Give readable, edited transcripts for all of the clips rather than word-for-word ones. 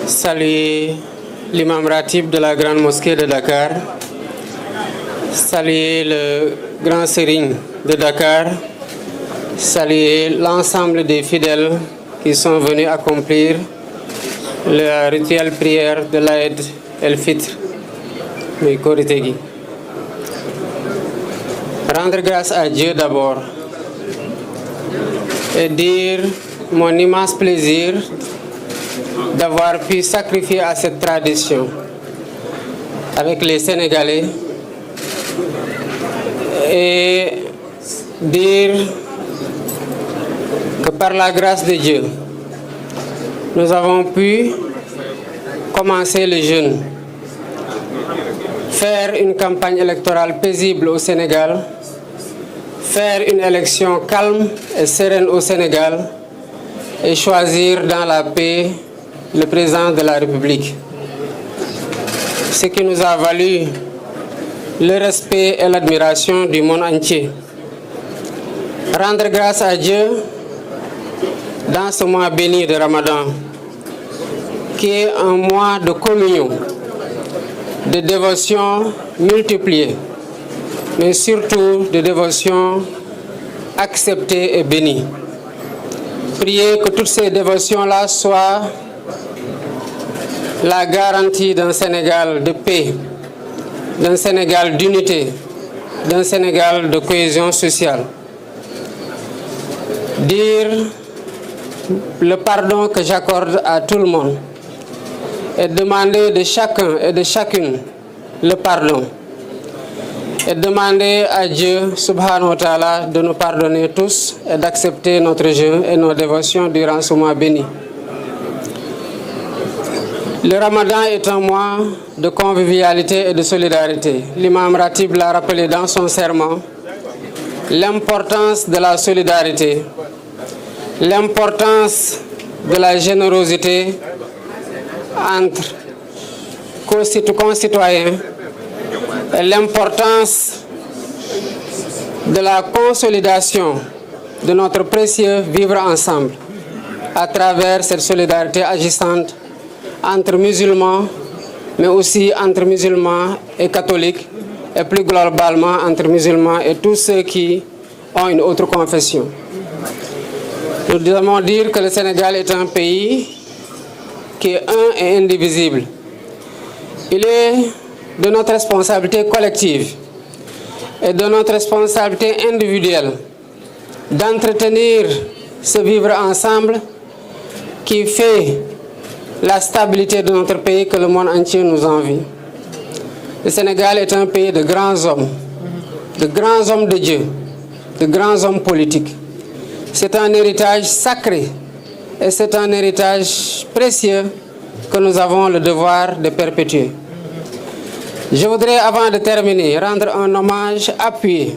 saluer l'imam Ratib de la Grande Mosquée de Dakar, saluer le Grand Serigne de Dakar, saluer l'ensemble des fidèles qui sont venus accomplir la rituelle prière de l'Aïd el-Fitr, le Korité gi. Rendre grâce à Dieu d'abord et dire mon immense plaisir d'avoir pu sacrifier à cette tradition avec les Sénégalais et dire que par la grâce de Dieu, nous avons pu commencer le jeûne, faire une campagne électorale paisible au Sénégal, faire une élection calme et sereine au Sénégal et choisir dans la paix le président de la République. Ce qui nous a valu le respect et l'admiration du monde entier. Rendre grâce à Dieu dans ce mois béni de Ramadan, qui est un mois de communion, de dévotion multipliée, mais surtout de dévotion acceptée et bénie. Prier que toutes ces dévotions-là soient la garantie d'un Sénégal de paix, d'un Sénégal d'unité, d'un Sénégal de cohésion sociale. Dire le pardon que j'accorde à tout le monde et demander de chacun et de chacune le pardon. Et demander à Dieu, subhanahu wa ta'ala, de nous pardonner tous et d'accepter notre jeûne et nos dévotions durant ce mois béni. Le Ramadan est un mois de convivialité et de solidarité. L'imam Ratib l'a rappelé dans son sermon, l'importance de la solidarité, l'importance de la générosité entre concitoyens et l'importance de la consolidation de notre précieux vivre ensemble à travers cette solidarité agissante entre musulmans, mais aussi entre musulmans et catholiques, et plus globalement entre musulmans et tous ceux qui ont une autre confession. Nous devons dire que le Sénégal est un pays qui est un et indivisible. Il est de notre responsabilité collective et de notre responsabilité individuelle d'entretenir ce vivre ensemble qui fait la stabilité de notre pays que le monde entier nous envie. Le Sénégal est un pays de grands hommes de Dieu, de grands hommes politiques. C'est un héritage sacré et c'est un héritage précieux que nous avons le devoir de perpétuer. Je voudrais, avant de terminer, rendre un hommage appuyé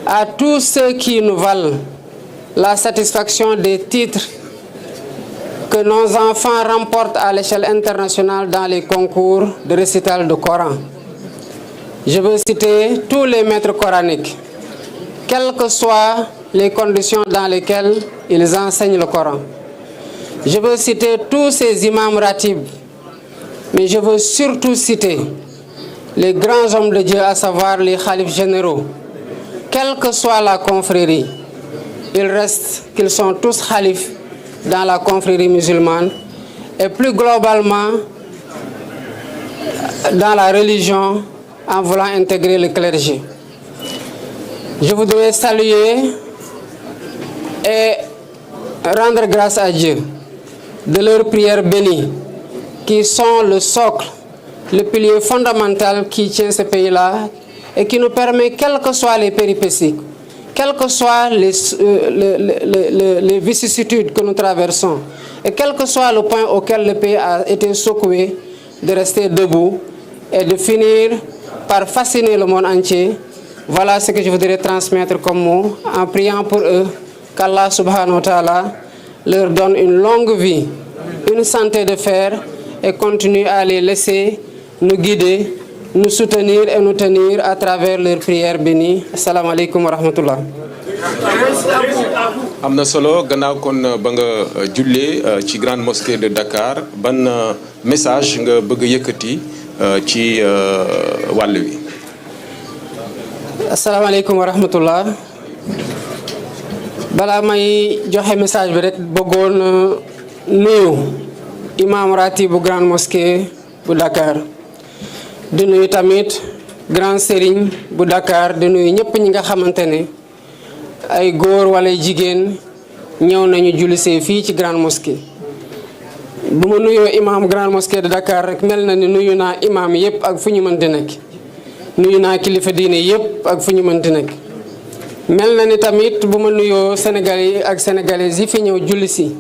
à tous ceux qui nous valent la satisfaction des titres que nos enfants remportent à l'échelle internationale dans les concours de récital de Coran. Je veux citer tous les maîtres coraniques, quelles que soient les conditions dans lesquelles ils enseignent le Coran. Je veux citer tous ces imams ratib, mais je veux surtout citer les grands hommes de Dieu, à savoir les khalifs généraux. Quelle que soit la confrérie, il reste qu'ils sont tous khalifs dans la confrérie musulmane et plus globalement dans la religion en voulant intégrer le clergé. Je voudrais saluer et rendre grâce à Dieu de leurs prières bénies qui sont le socle, le pilier fondamental qui tient ce pays-là et qui nous permet, quelles que soient les péripéties, quelles que soient les vicissitudes que nous traversons, et quel que soit le point auquel le pays a été secoué, de rester debout et de finir par fasciner le monde entier. Voilà ce que je voudrais transmettre comme mot, en priant pour eux, qu'Allah subhanahu wa ta'ala leur donne une longue vie, une santé de fer, et continue à les laisser nous guider, nous soutenir et nous tenir à travers leurs prières bénies. Assalamu alaikum wa rahmatullah. am na solo gannaaw kon ba nga jullee ci grande mosquée de Dakar ban message nga bëgg a yëkkati ci wàll wi. asalaamaaleykum wa rahmatullah. balaa may joxe message bi rek bëggoon nuyu imam ratib bu grande mosquée bu Dakar di nuyu tamit grand serigne bu Dakar di nuyu ñëpp ñi nga xamante ne ay góor wala jigéen ñëw nañu jullisee fii ci grande mosquée. bu ma nuyoo imam grande mosquée de Dakar rek mel na ni nuyu naa imam yëpp ak fu ñu mën di nekk nuyu naa kilifa diine yëpp ak fu ñu mën di nekk. mel na ni tamit bu ma nuyoo Sénégalais yi ak sénégalaises yi fi ñëw julli si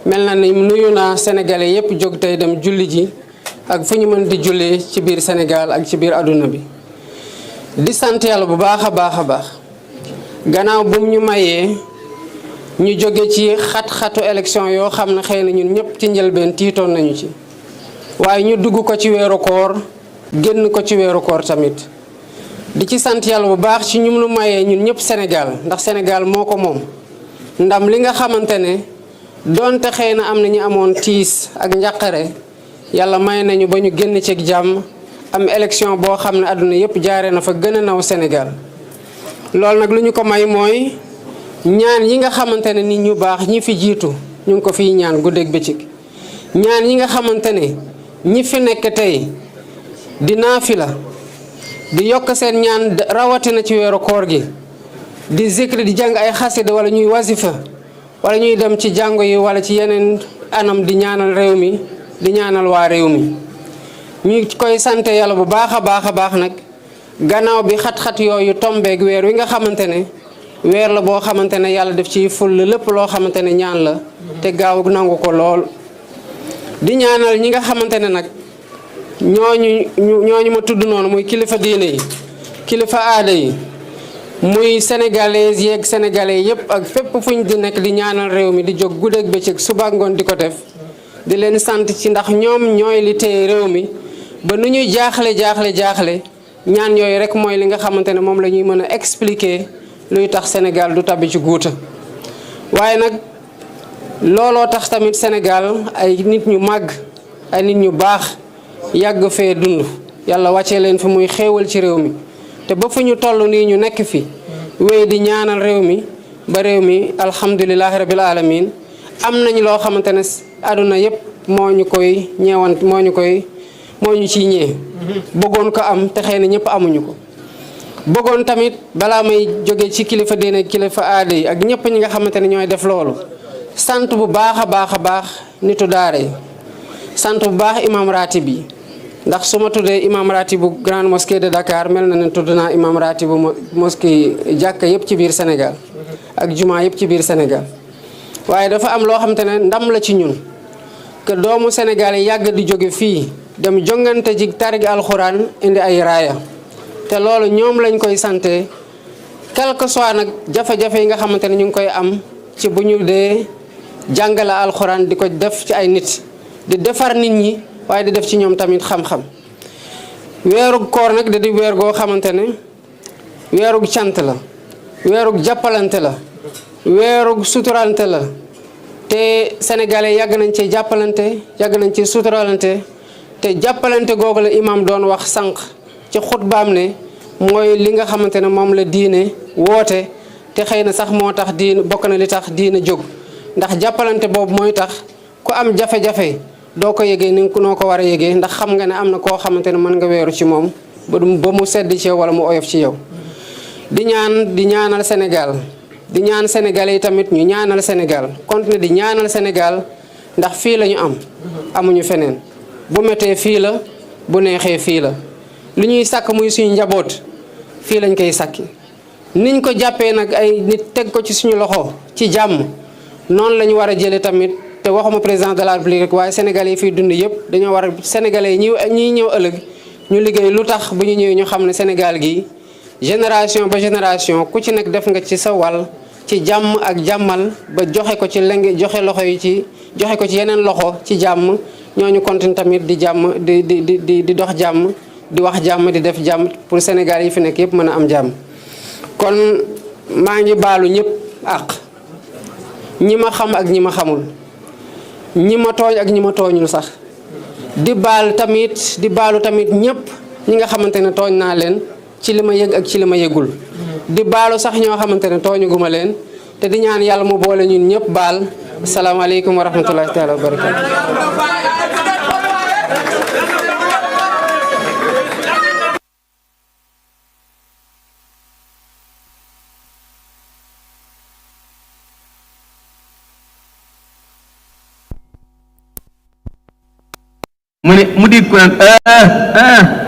mel na ni nuyu naa sénégalais yëpp jóg tey dem julli ji ak fu ñu mën di jullee ci biir Sénégal ak ci biir àdduna bi. di sant yàlla bu baax a baax a baax gannaaw bu ñu mayee ñu jóge ci xat-xatu élection yoo xam ne xëy na ñun ñëpp ci njëlbeen tiitoon nañu ci waaye ñu dugg ko ci weeru koor génn ko ci weeru koor tamit. di ci sant yàlla bu baax ci ñu nu mayee ñun ñëpp Sénégal ndax Sénégal moo ko moom ndam li nga xamante ne donte xëy na am na ñu amoon tiis ak njàqare yàlla may nañu ba ñu génn ceeg jàmm am élection boo xam ne àdduna yëpp jaaree na fa gën a naw Sénégal. loolu nag lu ñu ko may mooy ñaan yi nga xamante ne nit ñu baax ñi fi jiitu ñu ngi ko fiy ñaan guddeeg bëccëg ñaan yi nga xamante ne ñi fi nekk tey di naafila di yokk seen ñaan rawatina ci weeru koor gi di zikri di jàng ay xasida wala ñuy wasifa wala ñuy dem ci jàngo yi wala ci yeneen anam di ñaanal réew mi di ñaanal waa réew mi. ñu koy sante yàlla bu baax a baax nag gannaaw bi xat-xat yooyu tombeeg weer wi nga xamante ne weer la boo xamante ne yàlla def ci ful lépp loo xamante ne ñaan la te gaaw nangu ko lool. di ñaanal ñi nga xamante ne nag ñooñu ma tudd noonu muy kilifa diine yi kilifa aada yi muy sénégalais yeeg sénégalais yépp ak fépp fuñ di nekk di ñaanal réew mi di jóg guddeeg bëccëg suba ngoon di ko def di leen sant ci ndax ñoom ñooy li téye réew mi ba nu ñuy jaaxle ñaan yooyu rek mooy li nga xamante ne moom la ñuy mën a expliquer luy tax Sénégal du tabbi ci guuta. waaye nag looloo tax tamit Sénégal ay nit ñu màgg ay nit ñu baax yàgg fee dund yàlla wàccee leen fi muy xéewal ci réew mi te ba fu ñu toll nii ñu nekk fi wéy di ñaanal réew mi ba réew mi alhamdulilahi rabil alamin am nañ loo xamante ne àdduna yépp moo ñu koy ñeewant moo ñu ciy ñee bëggoon ko am te xëy na ñëpp amuñu ko. bëggoon tamit balaa may jóge ci kilifa diine kilifa aada yi ak ñëpp ñi nga xamante ne ñooy def loolu sant bu baax a baax nitu daara yi sant bu baax imam ratib yi ndax su ma tuddee imam ratib bu grande mosquée de Dakar mel na ne tudd naa imam ratib bu mosquée jàkka yëpp ci biir Sénégal ak jumaa yëpp ci biir Sénégal. waaye dafa am loo xamante ne ndam la ci ñun que doomu Sénégal yi yàgg di jóge fii dem jongante ji tarig alxuraan indi ay raaya te loolu ñoom lañ koy sante quel que soit nag jafe-jafe yi nga xamante ne ñu ngi koy am ci bu ñu dee jàngale alxuraan di ko def ci ay nit di defar nit ñi waaye di def ci ñoom tamit xam-xam. weeru koor nag da di weer goo xamante ne weeru cant la weeru jàppalante la weeru suturalante la te sénégalais yàgg nañ ci jàppalante yàgg nañ ci suturalante te jàppalante googu la imam doon wax sànq ci xutbaam ne mooy li nga xamante ne moom la diine woote te xëy na sax moo tax diine bokk na li tax diine jóg ndax jàppalante boobu mooy tax ku am jafe-jafe doo ko yëgee ni noo ko war a yëgee ndax xam nga ne am na koo xamante ne mën nga weeru ci moom ba mu sedd ci yow wala mu oyof ci yow. di ñaanal Sénégal di ñaan Sénégalais yi tamit ñu ñaanal Sénégal continuer di ñaanal Sénégal ndax fii la ñu am amuñu feneen bu méttee fii la bu neexee fii la lu ñuy sàkk muy suñu njaboot fii lañ koy sàkki niñ ko jàppee nag ay nit teg ko ci suñu loxo ci jàmm noonu la ñu war a jëlee tamit te waxuma président de la République rek waaye sénégalais yi fiy dund yëpp dañoo war a sénégalais yi ñiy ñëw ëllëg ñu liggéey lu tax bu ñu ñëwee ñu xam ne Sénégal gi génération ba génération ku ci nekk def nga ci sa wàll ci jàmm ak jàmmal ba joxe ko ci joxe loxo yi ci joxe ko ci yeneen loxo ci jàmm ñooñu continue tamit di jàmm di dox jàmm di wax jàmm di def jàmm pour Sénégal yi fi nekk yëpp mën a am jàmm. kon maa ngi baalu ñëpp àq ñi ma xam ak ñi ma xamul ñi ma tooñ ak ñi ma tooñul sax di baalu tamit ñëpp ñi nga xamante ne tooñ naa leen ci li ma yëg ak ci li ma yëgul di baalu sax ñoo xamante ne tooñuguma leen te di ñaan yàlla mu boole ñun ñëpp baal asalaamaaleykum wa rahmatullahi taala wa barakatu mu ne mu dégg ko naan